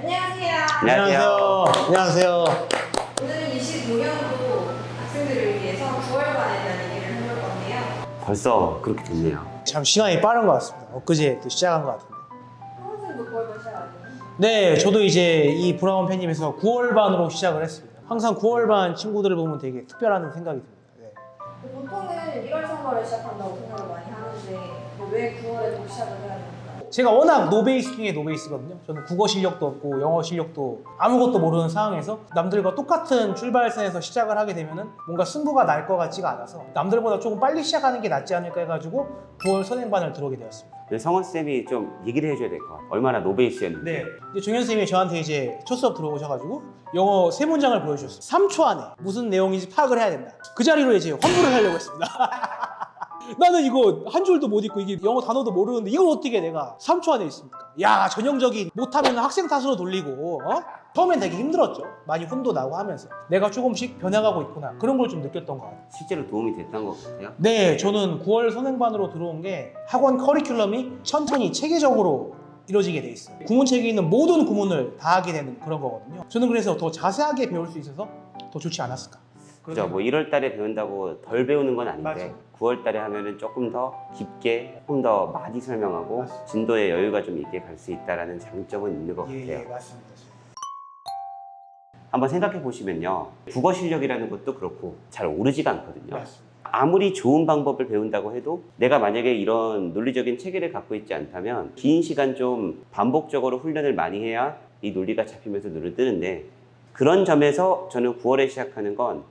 안녕하세요. 안녕하세요. 안녕하세요. 오늘은 25년도 학생들을 위해서 9월반에 대한 얘기를 해볼 건데요. 벌써 그렇게 됐네요. 참 시간이 빠른 것 같습니다. 엊그제 또 시작한 것 같은데. 학생도 9월반 시작하거든요. 네, 저도 이제 이 브라운 팬님에서 9월반으로 시작을 했습니다. 항상 9월반 친구들을 보면 되게 특별하다는 생각이 듭니다. 네. 보통은 1월 선거를 시작한다고 생각을 많이 하는데 왜 9월에 또 시작을 해야 됩니까? 제가 워낙 노베이스 중에 노베이스거든요. 저는 국어 실력도 없고 영어 실력도 아무것도 모르는 상황에서 남들과 똑같은 출발선에서 시작을 하게 되면은 뭔가 승부가 날 것 같지가 않아서 남들보다 조금 빨리 시작하는 게 낫지 않을까 해가지고 9월 선행반을 들어오게 되었습니다. 근데 성원쌤이 좀 얘기를 해줘야 될 것 같아요. 얼마나 노베이스였는지. 네. 이제 종현 선생님이 저한테 이제 첫 수업 들어오셔가지고 영어 3문장을 보여주셨어요. 3초 안에 무슨 내용인지 파악을 해야 된다. 그 자리로 이제 환불을 하려고 했습니다. 나는 이거 한 줄도 못 읽고 이게 영어 단어도 모르는데 이걸 어떻게 내가 3초 안에 읽습니까? 야, 전형적인 못하면 학생 탓으로 돌리고 처음엔 되게 힘들었죠. 많이 혼도 나고 하면서 내가 조금씩 변해가고 있구나, 그런 걸 좀 느꼈던 것 같아요. 실제로 도움이 됐던 것 같아요. 네, 저는 9월 선행반으로 들어온 게 학원 커리큘럼이 천천히 체계적으로 이루어지게 돼 있어요. 구문책에 있는 모든 구문을 다 하게 되는 그런 거거든요. 저는 그래서 더 자세하게 배울 수 있어서 더 좋지 않았을까. 그죠? 뭐 1월 달에 배운다고 덜 배우는 건 아닌데 맞아요. 9월 달에 하면은 조금 더 깊게, 조금 더 많이 설명하고 맞습니다. 진도의 여유가 좀 있게 갈 수 있다는 장점은 있는 것 같아요. 예, 맞습니다. 한번 생각해 보시면요. 국어 실력이라는 것도 그렇고 잘 오르지가 않거든요. 맞습니다. 아무리 좋은 방법을 배운다고 해도 내가 만약에 이런 논리적인 체계를 갖고 있지 않다면 긴 시간 좀 반복적으로 훈련을 많이 해야 이 논리가 잡히면서 눈을 뜨는데, 그런 점에서 저는 9월에 시작하는 건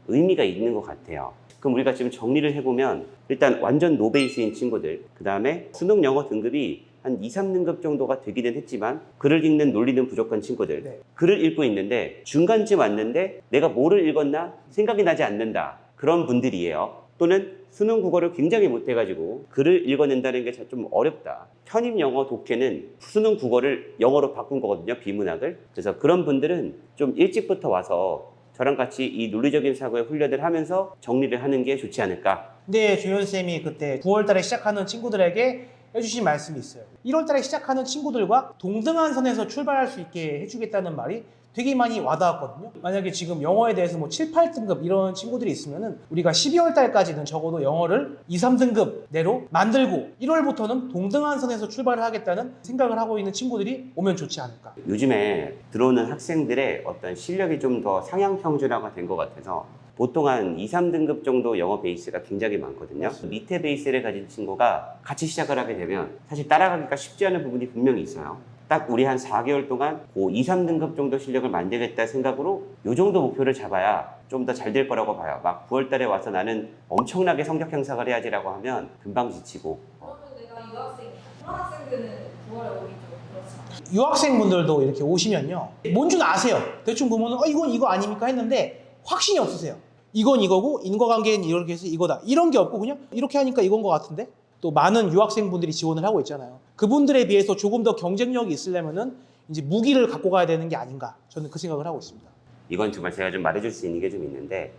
의미가 있는 것 같아요. 그럼 우리가 지금 정리를 해보면 일단 완전 노베이스인 친구들, 그 다음에 수능 영어 등급이 한 2, 3등급 정도가 되기는 했지만 글을 읽는 논리는 부족한 친구들, 네. 글을 읽고 있는데 중간쯤 왔는데 내가 뭐를 읽었나 생각이 나지 않는다, 그런 분들이에요. 또는 수능 국어를 굉장히 못해가지고 글을 읽어낸다는 게 좀 어렵다. 편입 영어 독해는 수능 국어를 영어로 바꾼 거거든요, 비문학을. 그래서 그런 분들은 좀 일찍부터 와서 저랑 같이 이 논리적인 사고의 훈련을 하면서 정리를 하는 게 좋지 않을까. 근데 조현 쌤이 그때 9월 달에 시작하는 친구들에게 해주신 말씀이 있어요. 1월 달에 시작하는 친구들과 동등한 선에서 출발할 수 있게 해주겠다는 말이 되게 많이 와닿았거든요. 만약에 지금 영어에 대해서 뭐 7, 8등급 이런 친구들이 있으면은 우리가 12월 달까지는 적어도 영어를 2, 3등급 내로 만들고 1월부터는 동등한 선에서 출발을 하겠다는 생각을 하고 있는 친구들이 오면 좋지 않을까. 요즘에 들어오는 학생들의 어떤 실력이 좀 더 상향 평준화가 된 것 같아서 보통 한 2, 3등급 정도 영어 베이스가 굉장히 많거든요. 밑에 베이스를 가진 친구가 같이 시작을 하게 되면 사실 따라가기가 쉽지 않은 부분이 분명히 있어요. 딱 우리 한 4개월 동안 그 2, 3등급 정도 실력을 만들겠다 생각으로 이 정도 목표를 잡아야 좀 더 잘 될 거라고 봐요. 막 9월 달에 와서 나는 엄청나게 성적 향상을 해야지라고 하면 금방 지치고. 그러면 내가 유학생이야. 그런 학생들은 9월에 오겠죠. 그렇죠. 유학생분들도 이렇게 오시면요, 뭔 줄 아세요. 대충 보면 이건 이거 아닙니까 했는데 확신이 없으세요. 이건 이거고 인과관계는 이렇게 해서 이거다, 이런 게 없고 그냥 이렇게 하니까 이건 것 같은데. 또 많은 유학생분들이 지원을 하고 있잖아요. 그분들에 비해서 조금 더 경쟁력이 있으려면은 이제 무기를 갖고 가야 되는 게 아닌가, 저는 그 생각을 하고 있습니다. 이건 정말 제가 좀 말해줄 수 있는 게 좀 있는데,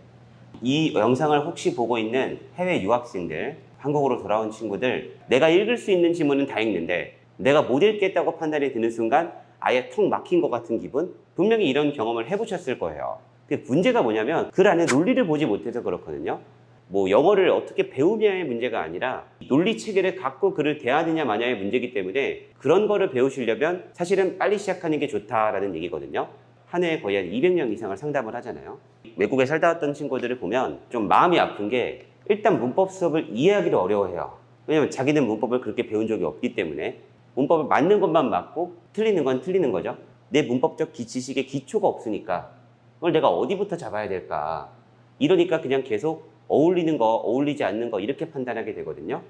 이 영상을 혹시 보고 있는 해외 유학생들, 한국으로 돌아온 친구들, 내가 읽을 수 있는 지문은 다 읽는데 내가 못 읽겠다고 판단이 드는 순간 아예 턱 막힌 것 같은 기분, 분명히 이런 경험을 해보셨을 거예요. 근데 문제가 뭐냐면 글 안에 논리를 보지 못해서 그렇거든요. 뭐 영어를 어떻게 배우냐의 문제가 아니라 논리 체계를 갖고 글을 대하느냐 마냐의 문제이기 때문에 그런 거를 배우시려면 사실은 빨리 시작하는 게 좋다라는 얘기거든요. 한 해에 거의 한 200명 이상을 상담을 하잖아요. 외국에 살다 왔던 친구들을 보면 좀 마음이 아픈 게 일단 문법 수업을 이해하기를 어려워해요. 왜냐면 자기는 문법을 그렇게 배운 적이 없기 때문에 문법을 맞는 것만 맞고 틀리는 건 틀리는 거죠. 내 문법적 지식의 기초가 없으니까 그걸 내가 어디부터 잡아야 될까. 이러니까 그냥 계속 어울리는 거, 어울리지 않는 거 이렇게 판단하게 되거든요.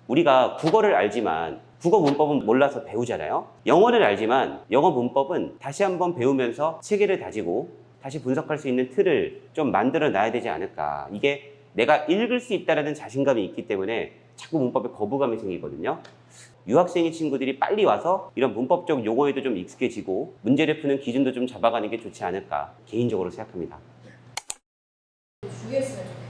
우리가 국어를 알지만 국어 문법은 몰라서 배우잖아요. 영어를 알지만 영어 문법은 다시 한번 배우면서 체계를 다지고 다시 분석할 수 있는 틀을 좀 만들어 놔야 되지 않을까. 이게 내가 읽을 수 있다는 자신감이 있기 때문에 자꾸 문법에 거부감이 생기거든요. 유학생의 친구들이 빨리 와서 이런 문법적 용어에도 좀 익숙해지고 문제를 푸는 기준도 좀 잡아가는 게 좋지 않을까 개인적으로 생각합니다. 주의했으면 좋겠네요.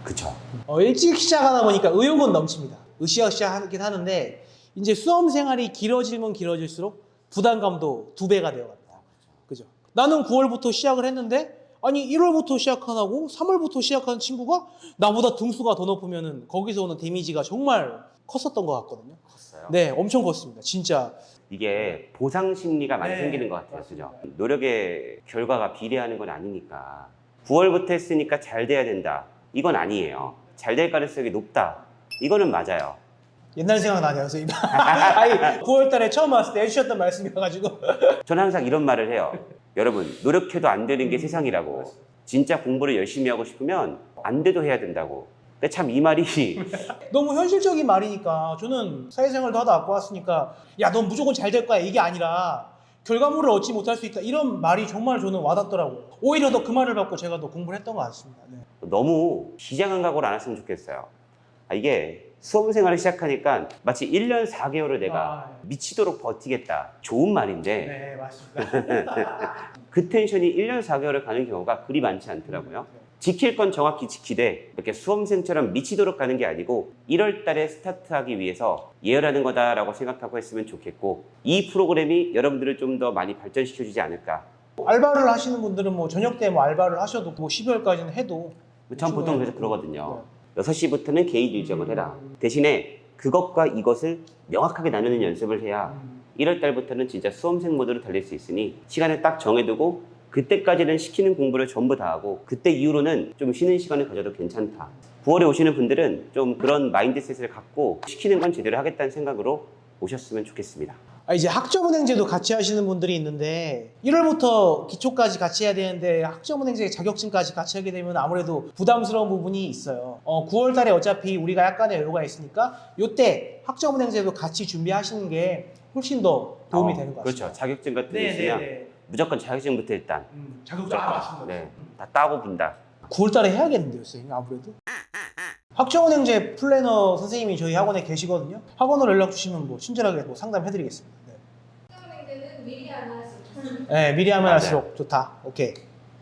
그쵸. 일찍 시작하다 보니까 의욕은 넘칩니다. 으쌰으쌰 하긴 하는데 이제 수험 생활이 길어지면 길어질수록 부담감도 2배가 되어갑니다. 그죠? 나는 9월부터 시작을 했는데 아니 1월부터 시작 안 하고 3월부터 시작하는 친구가 나보다 등수가 더 높으면은 거기서 오는 데미지가 정말 컸었던 것 같거든요. 컸어요. 네, 엄청 컸습니다. 진짜. 이게 보상 심리가 많이 네, 생기는 것 같아요. 맞습니다. 그죠? 노력의 결과가 비례하는 건 아니니까. 9월부터 했으니까 잘 돼야 된다. 이건 아니에요. 잘 될 가능성이 높다. 이거는 맞아요. 옛날 생각나네요, 선생님. 아니 9월 달에 처음 왔을 때 해주셨던 말씀이어가지고. 저는 항상 이런 말을 해요. 여러분, 노력해도 안 되는 게 세상이라고. 진짜 공부를 열심히 하고 싶으면 안 돼도 해야 된다고. 근데 참 이 말이 너무 현실적인 말이니까 저는 사회생활도 하다 왔고 왔으니까 야, 넌 무조건 잘 될 거야 이게 아니라 결과물을 얻지 못할 수 있다 이런 말이 정말 저는 와닿더라고요. 오히려 더 그 말을 받고 제가 더 공부를 했던 것 같습니다. 네. 너무 기장한 각오를 안 했으면 좋겠어요. 이게 수험 생활을 시작하니까 마치 1년 4개월을 내가 미치도록 버티겠다. 좋은 말인데 네, 맞습니다. 그 텐션이 1년 4개월을 가는 경우가 그리 많지 않더라고요. 지킬 건 정확히 지키되 이렇게 수험생처럼 미치도록 가는 게 아니고 1월 달에 스타트하기 위해서 예열하는 거다라고 생각하고 했으면 좋겠고 이 프로그램이 여러분들을 좀 더 많이 발전시켜주지 않을까. 알바를 하시는 분들은 뭐 저녁 때 뭐 알바를 하셔도 뭐 12월까지는 해도 전 보통 그래서 그러거든요. 6시부터는 개인 일정을 해라. 대신에 그것과 이것을 명확하게 나누는 연습을 해야 1월 달부터는 진짜 수험생 모드로 달릴 수 있으니 시간을 딱 정해두고 그때까지는 시키는 공부를 전부 다 하고 그때 이후로는 좀 쉬는 시간을 가져도 괜찮다. 9월에 오시는 분들은 좀 그런 마인드셋을 갖고 시키는 건 제대로 하겠다는 생각으로 오셨으면 좋겠습니다. 이제 학점은행제도 같이 하시는 분들이 있는데 1월부터 기초까지 같이 해야 되는데 학점은행제 자격증까지 같이 하게 되면 아무래도 부담스러운 부분이 있어요. 9월 달에 어차피 우리가 약간의 여유가 있으니까 이때 학점은행제도 같이 준비하시는 게 훨씬 더 도움이 되는 것 같습니다. 그렇죠. 자격증 같은 게 있으면 무조건 자격증부터 일단 자격증 맞습니다. 네, 다 따고 분다. 9월 달에 해야겠는데요, 선생님 아무래도. 학점은행제 플래너 선생님이 저희 학원에 계시거든요. 학원으로 연락 주시면 뭐 친절하게 뭐 상담해드리겠습니다. 네. 학점은행제는 미리 하면 할수 있어요. 네, 미리 하면 맞아요. 할수록 좋다. 오케이.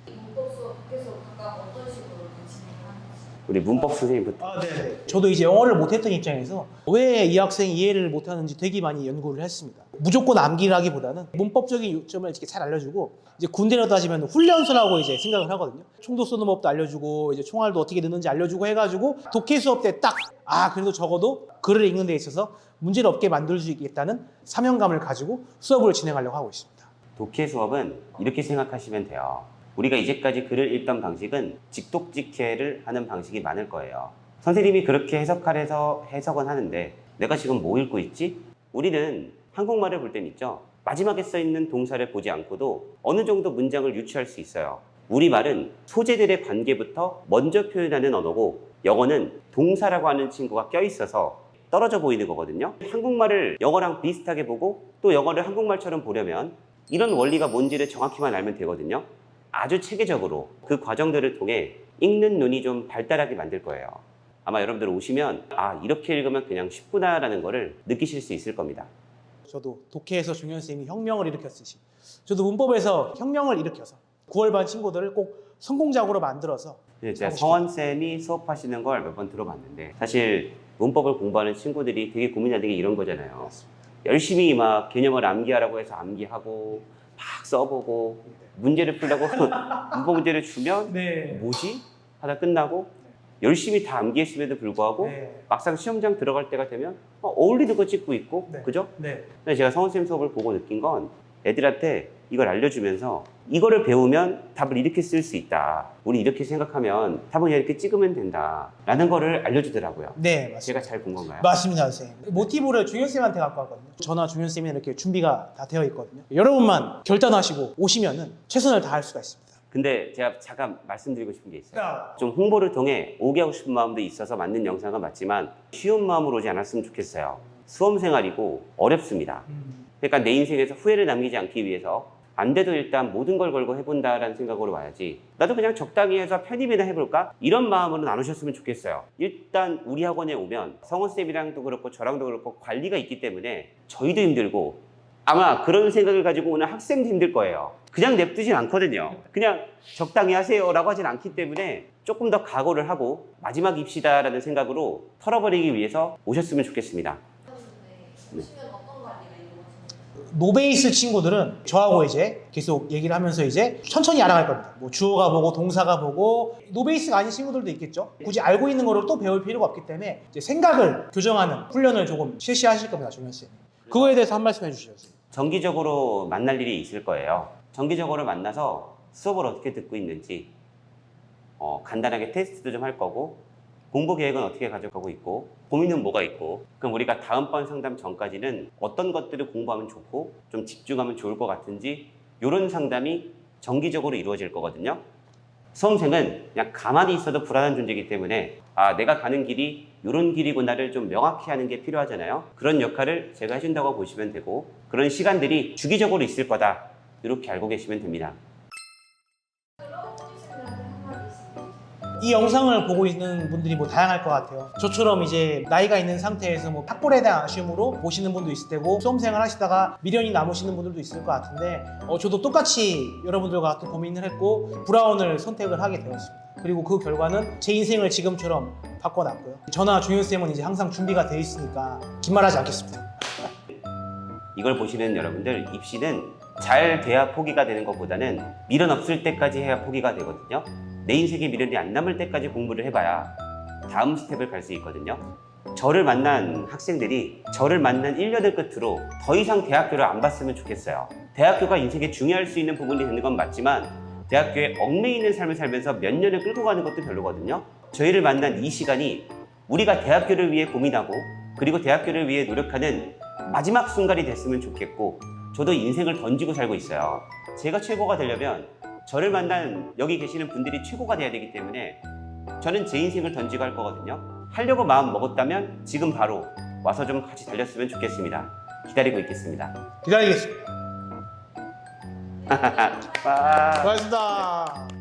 문법 수업 밖에서 각각 어떤 식으로 이렇게 진행하는지. 우리 문법 선생님부터. 네. 저도 이제 영어를 못했던 입장에서 왜 이 학생이 이해를 못하는지 되게 많이 연구를 했습니다. 무조건 암기라기보다는 문법적인 요점을 이렇게 잘 알려주고 이제 군대로 따지면 훈련소라고 이제 생각을 하거든요. 총도 쏘는 법도 알려주고 이제 총알도 어떻게 넣는지 알려주고 해가지고 독해 수업 때 딱 그래도 적어도 글을 읽는 데 있어서 문제를 없게 만들 수 있겠다는 사명감을 가지고 수업을 진행하려고 하고 있습니다. 독해 수업은 이렇게 생각하시면 돼요. 우리가 이제까지 글을 읽던 방식은 직독직해를 하는 방식이 많을 거예요. 선생님이 그렇게 해석은 하는데 내가 지금 뭐 읽고 있지? 우리는 한국말을 볼 땐 있죠. 마지막에 써 있는 동사를 보지 않고도 어느 정도 문장을 유추할 수 있어요. 우리말은 소재들의 관계부터 먼저 표현하는 언어고 영어는 동사라고 하는 친구가 껴있어서 떨어져 보이는 거거든요. 한국말을 영어랑 비슷하게 보고 또 영어를 한국말처럼 보려면 이런 원리가 뭔지를 정확히만 알면 되거든요. 아주 체계적으로 그 과정들을 통해 읽는 눈이 좀 발달하게 만들 거예요. 아마 여러분들 오시면 이렇게 읽으면 그냥 쉽구나라는 거를 느끼실 수 있을 겁니다. 저도 독해에서 종현 쌤이 혁명을 일으켰듯이 저도 문법에서 혁명을 일으켜서 9월 반 친구들을 꼭 성공작으로 만들어서 제가 성원쌤이 수업하시는 걸 몇 번 들어봤는데 사실 문법을 공부하는 친구들이 되게 고민하는 게 이런 거잖아요. 열심히 막 개념을 암기하라고 해서 암기하고 막 써보고 문제를 풀려고 문법 문제를 주면 뭐지? 하다 끝나고 열심히 다 암기했음에도 불구하고 막상 시험장 들어갈 때가 되면 어울리는 거 찍고 있고 그죠? 근데 제가 성원쌤 수업을 보고 느낀 건 애들한테 이걸 알려주면서 이거를 배우면 답을 이렇게 쓸 수 있다. 우리 이렇게 생각하면 답은 이렇게 찍으면 된다. 라는 거를 알려주더라고요. 네, 맞습니다. 제가 잘 본 건가요? 맞습니다, 선생님. 모티브를 종현쌤한테 갖고 왔거든요. 저나 종현쌤이 이렇게 준비가 다 되어 있거든요. 여러분만 결단하시고 오시면은 최선을 다할 수가 있습니다. 근데 제가 잠깐 말씀드리고 싶은 게 있어요. 좀 홍보를 통해 오게 하고 싶은 마음도 있어서 만든 영상은 맞지만 쉬운 마음으로 오지 않았으면 좋겠어요. 수험생활이고 어렵습니다. 그러니까 내 인생에서 후회를 남기지 않기 위해서 안 돼도 일단 모든 걸 걸고 해본다라는 생각으로 와야지 나도 그냥 적당히 해서 편입이나 해볼까? 이런 마음으로는 안 오셨으면 좋겠어요. 일단 우리 학원에 오면 성원쌤이랑도 그렇고 저랑도 그렇고 관리가 있기 때문에 저희도 힘들고 아마 그런 생각을 가지고 오는 학생도 힘들 거예요. 그냥 냅두진 않거든요. 그냥 적당히 하세요 라고 하진 않기 때문에 조금 더 각오를 하고 마지막 입시다라는 생각으로 털어버리기 위해서 오셨으면 좋겠습니다. 오시면 어떤 관리가 이루어지나요? 노베이스 친구들은 저하고 이제 계속 얘기를 하면서 이제 천천히 알아갈 겁니다. 뭐 주어가 보고 동사가 보고 노베이스가 아닌 친구들도 있겠죠. 굳이 알고 있는 거를 또 배울 필요가 없기 때문에 이제 생각을 교정하는 훈련을 조금 실시하실 겁니다, 종현 씨. 그거에 대해서 한 말씀 해주시죠. 정기적으로 만날 일이 있을 거예요. 정기적으로 만나서 수업을 어떻게 듣고 있는지 간단하게 테스트도 좀 할 거고 공부 계획은 어떻게 가져가고 있고 고민은 뭐가 있고 그럼 우리가 다음번 상담 전까지는 어떤 것들을 공부하면 좋고 좀 집중하면 좋을 것 같은지 이런 상담이 정기적으로 이루어질 거거든요. 수험생은 그냥 가만히 있어도 불안한 존재이기 때문에 내가 가는 길이 이런 길이구나를 좀 명확히 하는 게 필요하잖아요. 그런 역할을 제가 해준다고 보시면 되고 그런 시간들이 주기적으로 있을 거다 이렇게 알고 계시면 됩니다. 이 영상을 보고 있는 분들이 뭐 다양할 것 같아요. 저처럼 이제 나이가 있는 상태에서 뭐 학벌에 대한 아쉬움으로 보시는 분도 있을 테고 수험생을 하시다가 미련이 남으시는 분들도 있을 것 같은데 저도 똑같이 여러분들과 같은 고민을 했고 브라운을 선택을 하게 되었습니다. 그리고 그 결과는 제 인생을 지금처럼 바꿔놨고요. 저나 종현쌤은 이제 항상 준비가 돼 있으니까 긴 말하지 않겠습니다. 이걸 보시는 여러분들 입시는 잘 돼야 포기가 되는 것보다는 미련 없을 때까지 해야 포기가 되거든요. 내 인생에 미련이 안 남을 때까지 공부를 해봐야 다음 스텝을 갈 수 있거든요. 저를 만난 학생들이 저를 만난 1년을 끝으로 더 이상 대학교를 안 봤으면 좋겠어요. 대학교가 인생에 중요할 수 있는 부분이 되는 건 맞지만 대학교에 얽매이는 삶을 살면서 몇 년을 끌고 가는 것도 별로거든요. 저희를 만난 이 시간이 우리가 대학교를 위해 고민하고 그리고 대학교를 위해 노력하는 마지막 순간이 됐으면 좋겠고 저도 인생을 던지고 살고 있어요. 제가 최고가 되려면 저를 만난 여기 계시는 분들이 최고가 돼야 되기 때문에 저는 제 인생을 던지고 할 거거든요. 하려고 마음 먹었다면 지금 바로 와서 좀 같이 달렸으면 좋겠습니다. 기다리고 있겠습니다. 기다리겠습니다. 와. 고맙습니다.